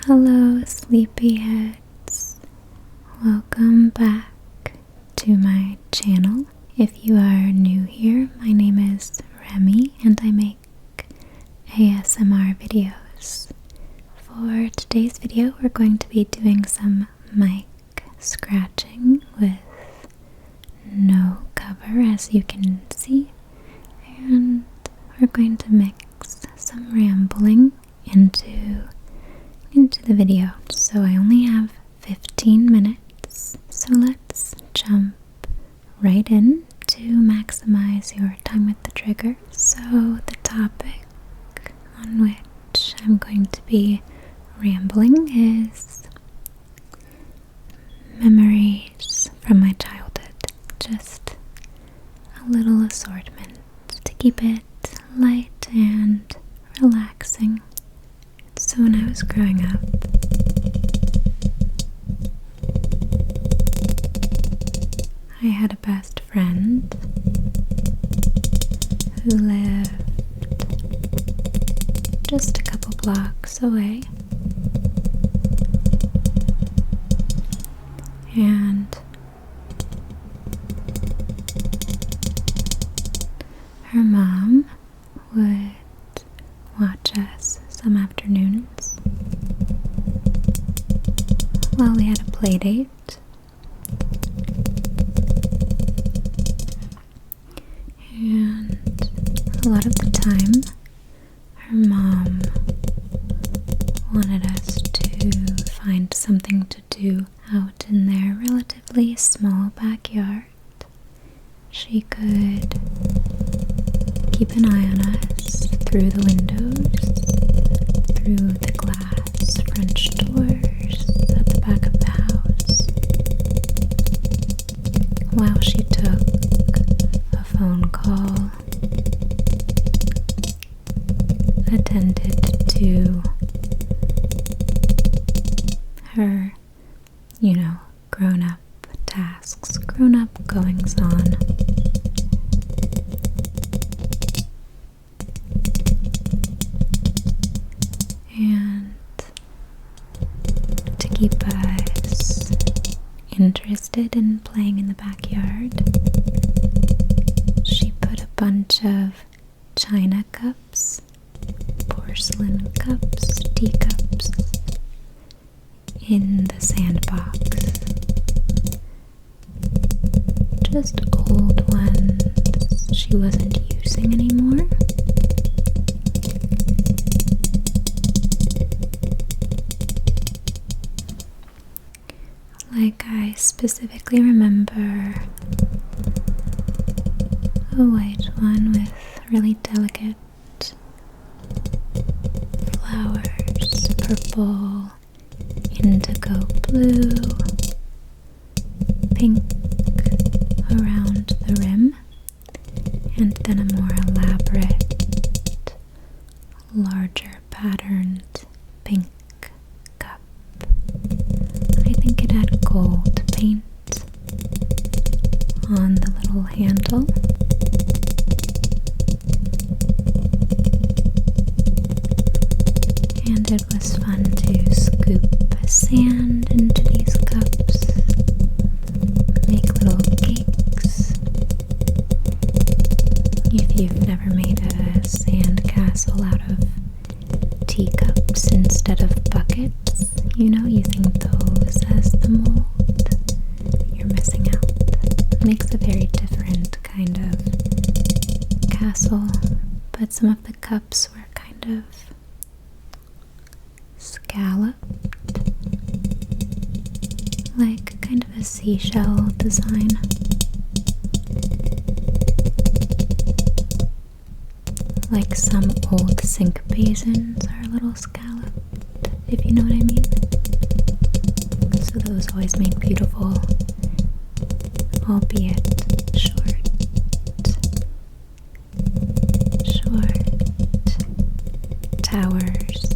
Hello, Sleepyheads. Welcome back to my channel. If you are new here, my name is Remy and I make ASMR videos. For today's video, we're going to be doing some mic scratching with no cover, as you can see, and we're going to mix some rambling into the video. So I only have 15 minutes, so let's jump right in to maximize your time with the trigger. So the topic on which I'm going to be rambling is memories from my childhood. Just a little assortment to keep it light and relaxing. So when I was growing up, I had a best friend who lived just a couple blocks away, and her mom would watch us some afternoons while we had a play date, and a lot of the time her mom wanted us to find something to do out in their relatively small backyard. She could keep an eye on us through the windows, through the glass French doors at the back of the house, while she took a phone call, attended to her, grown-up tasks, grown-up goings-on. And to keep us interested in playing in the backyard, she put a bunch of china cups, porcelain cups, teacups in the sandbox. Just old ones she wasn't using anymore. Like, I specifically remember a white one with really delicate flowers, purple, indigo blue, pink around the rim, and then a more elaborate, larger patterned pink cup. I think it had gold paint on the little handle. And it was fun to scoop sand into these cups, make little cakes. If you've never made a sandcastle out of teacups instead of buckets, using those as the mold, you're missing out. It makes a very different kind of castle, but some of the cups were kind of scalloped, like kind of a seashell design. Like some old sink basins are a little scalloped, if you know what I mean. So those always make beautiful, albeit short towers.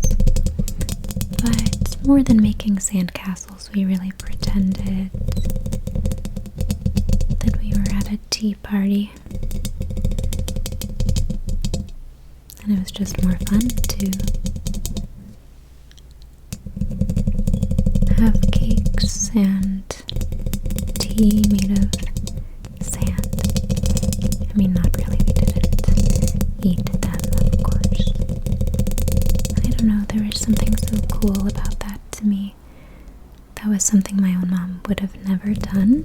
But more than making sandcastles, we really pretended that we were at a tea party. And it was just more fun to have cakes and tea made of sand. I mean, not really, we didn't eat them, of course. I don't know, there was something so cool about that to me. That was something my own mom would have never done.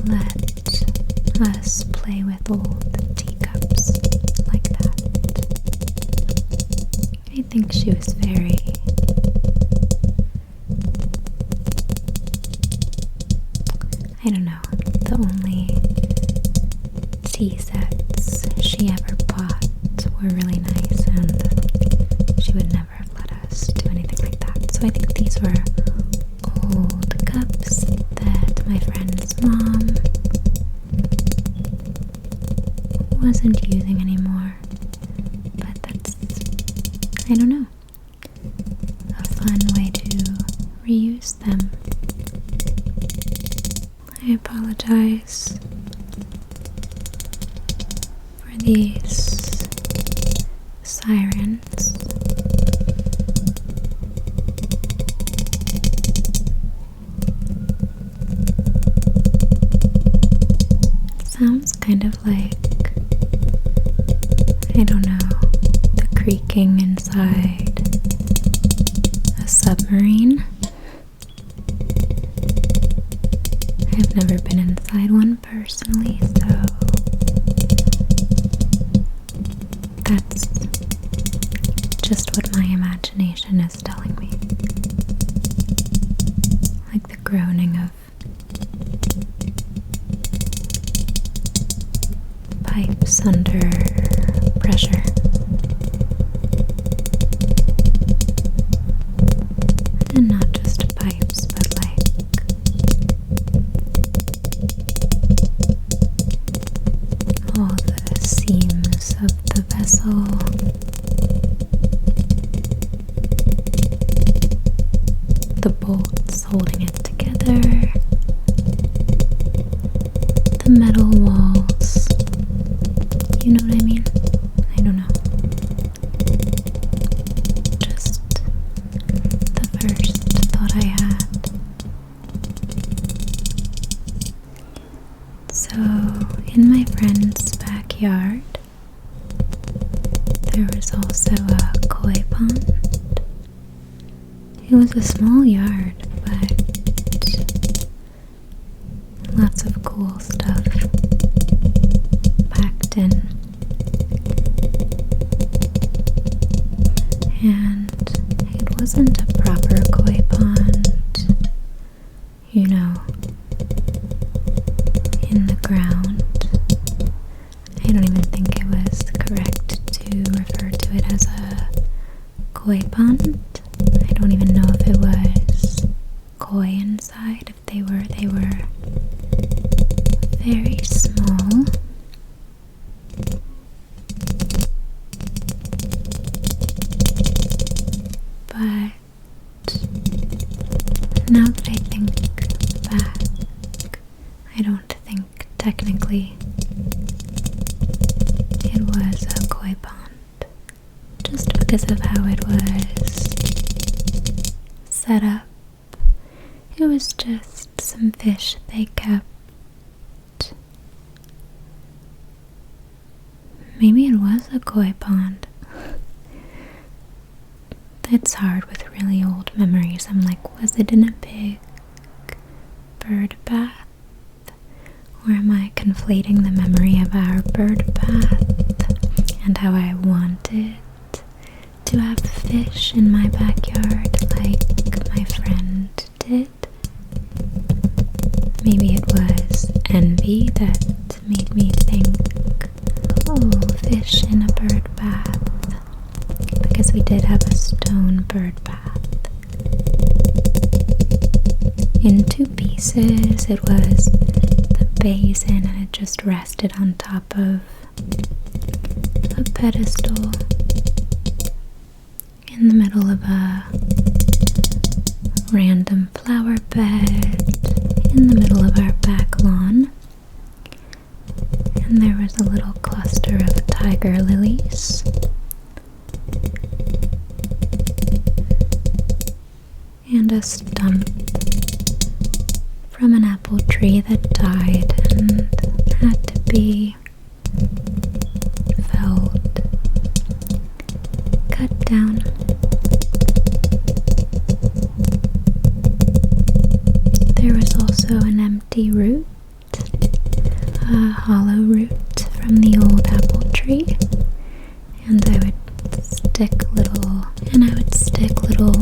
Let us play with old teacups like that. I think she was very I don't know, the only tea sets she ever bought were really nice, and she would never have let us do anything like that. So I think these were old cups that my friend's mom wasn't using anymore. But that's, I don't know, a fun way to reuse them. I apologize for these sirens. Sounds kind of like, I don't know, the creaking inside a submarine. I've never been inside one personally, so that's just what my imagination is telling me. Like the groaning of pipes under pressure. And not just pipes, but like all the seams of the vessel. The bolts holding it together. The metal walls. You know what I mean? I don't know. Just the first thought I had. So, in my friend's backyard, there was also a koi pond. It was a small yard, but lots of cool stuff packed in. And it wasn't a proper koi pond, you know, in the ground. I don't even think it was correct to refer to it as a koi pond. I don't even know if it was koi inside. If they were very small. But now that I think back, I don't think technically it was a koi pond, just because of how it was set up. It was just some fish they kept. Maybe it was a koi pond. It's hard with really old memories. I'm like, was it in a big bird bath? Or am I conflating the memory of our bird bath and how I wanted to have fish in my backyard like my friend did? Maybe it was envy that made me think, oh, fish in a bird bath. Because we did have a stone bird bath. In two pieces, it was the basin and it just rested on top of a pedestal in the middle of a random flower bed in the middle of our back lawn. And there was a little cluster of tiger lilies. and a stump from an apple tree that died and had to be felled, cut down. There was also an empty root, a hollow root from the old apple tree, and I would stick little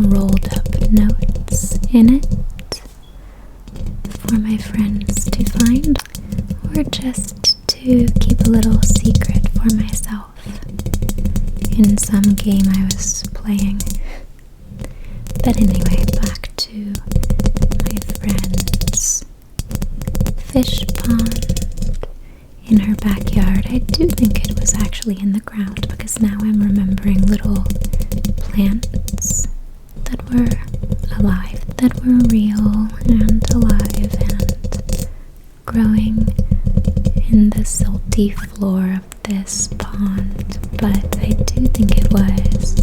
rolled up notes in it for my friends to find, or just to keep a little secret for myself in some game I was playing. But anyway, back to my friend's fish pond in her backyard. I do think it was actually in the ground, because now I'm remembering little plants that were alive, that were real and alive and growing in the silty floor of this pond. But I do think it was,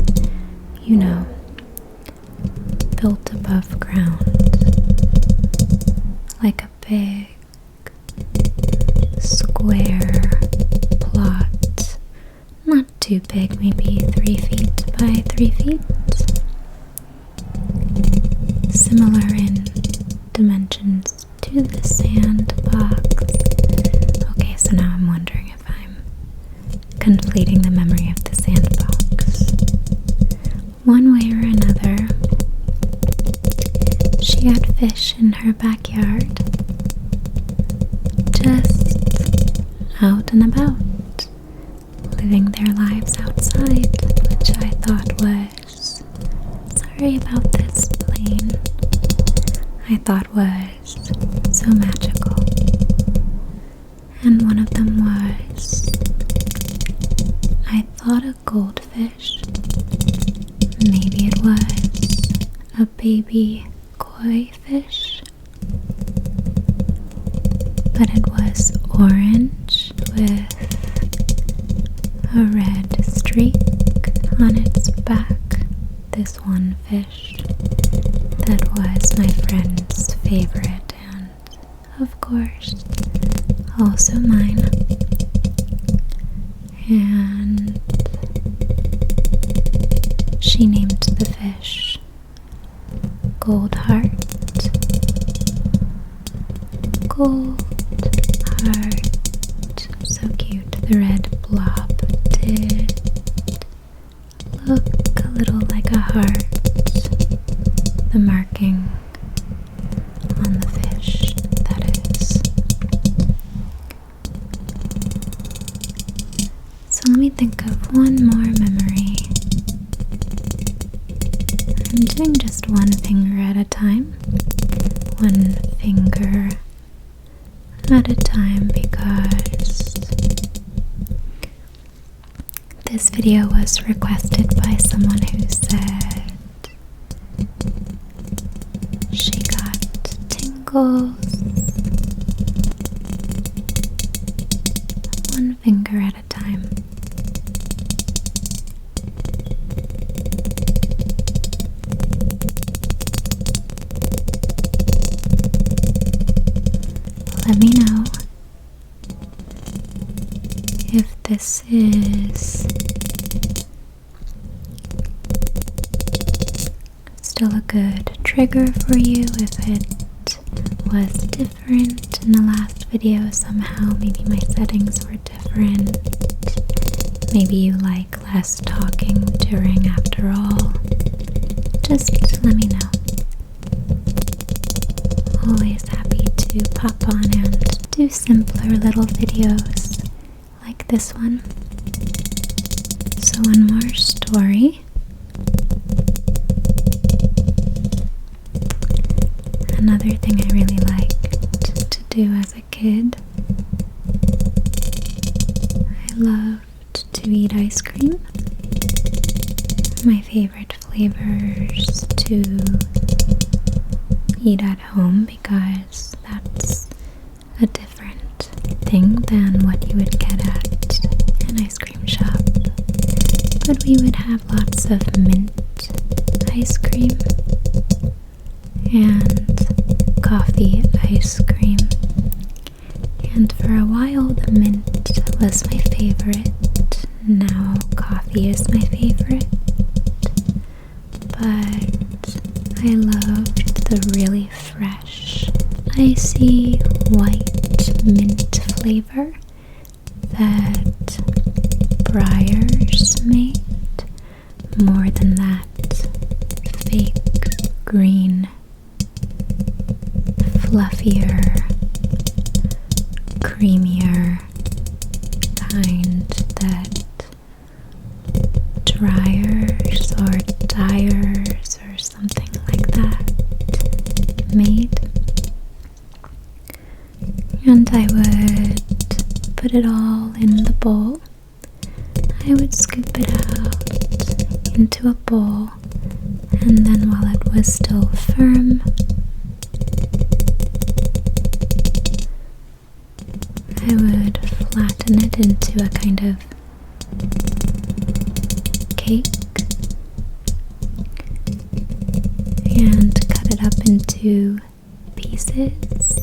built above ground, like a big square plot, not too big, maybe 3 feet by 3 feet, similar in dimensions to the sandbox. Okay, so now I'm wondering if I'm conflating the memory of the sandbox. One way or another, she had fish in her backyard, just out and about, living their lives outside, which I thought was, sorry about this plane, I thought was so magical. And one of them was, I thought a goldfish. Maybe it was a baby koi fish, but it was orange with a red streak on its back. This one fish that was my friend's favorite, and of course also mine. And she named the fish Goldheart. Goldheart. So cute. The red blob did look a little like a heart. The marking on the fish, that is. So let me think of one more memory. I'm doing just one finger at a time. One finger at a time, because this video was requested by someone who said she got tingles. One finger at a time. Let me know if this is still a good trigger for you, if it was different in the last video somehow. Maybe my settings were different. Maybe you like less talking during after all. Just let me know. Always happy to pop on and do simpler little videos like this one. So one more story. Another thing I really liked to do as a kid, I loved to eat ice cream. My favorite flavors to eat at home, because that's a different thing than what you would get at an ice cream shop. But we would have lots of mint ice cream, and coffee ice cream. And for a while the mint was my favorite. Now coffee is my favorite. But I loved the really fresh, icy, white mint flavor that Briar's made, more than that fake green, fluffier, creamier kind that Dryers or Dyers or something like that made. And I would put it all in the bowl. I would scoop it out into a bowl, and then while it was still firm, I would flatten it into a kind of cake and cut it up into pieces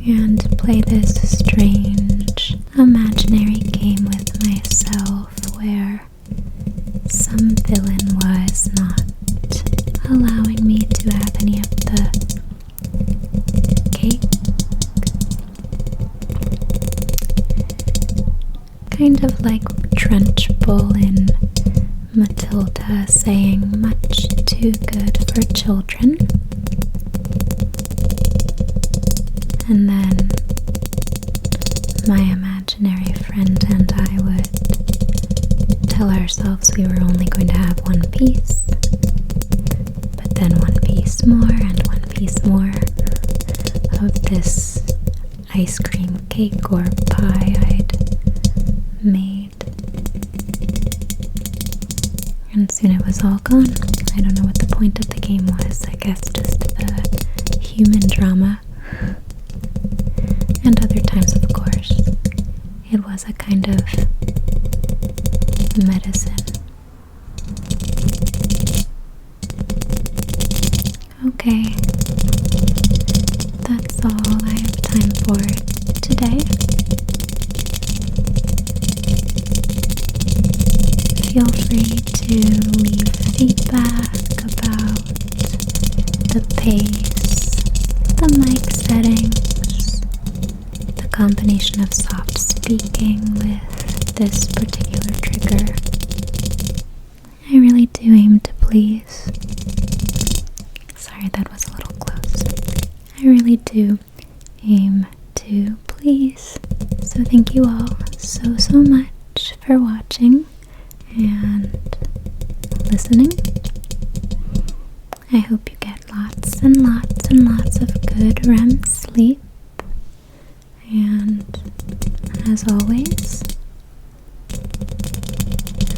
and play this strange imaginary game with myself where some villain was not allowing me to have any of the cake. Kind of like Trunchbull in Matilda saying much too good for children. And then my imaginary friend and I would tell ourselves we were only going to have one piece, but then one piece more and one piece more of this ice cream cake or pie I'd made. And soon it was all gone. I don't know what the point of the game was. I guess just the human drama. And other times, of course, it was a kind of medicine. Okay, that's all I have time for today. Feel free to leave feedback about the pace, the mic settings, the combination of soft speaking with this particular trigger. I really do aim to please. Sorry, that was a little close. I really do aim to please. So thank you all so much for watching and listening. I hope you get lots and lots and lots of good REM sleep. And as always,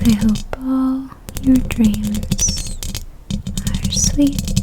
I hope all your dreams are sweet